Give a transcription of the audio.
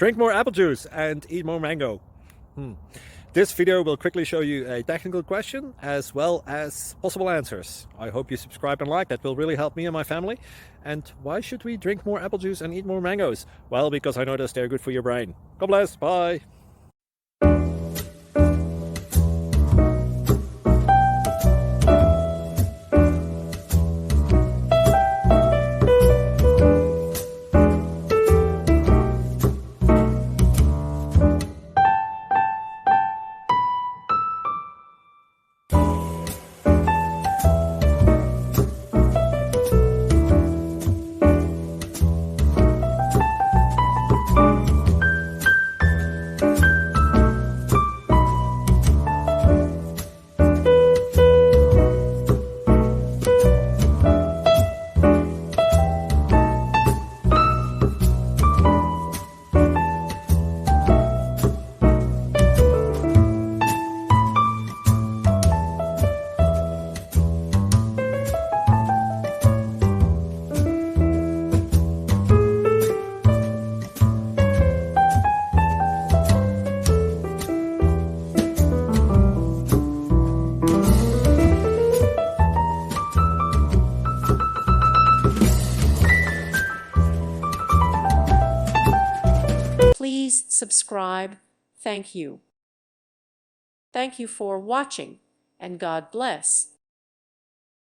Drink more apple juice and eat more mango. This video will quickly show you a technical question as well as possible answers. I hope you subscribe and like, that will really help me and my family. And why should we drink more apple juice and eat more mangoes? Well, because I noticed they're good for your brain. God bless, bye. Please subscribe. Thank you. Thank you for watching, and God bless.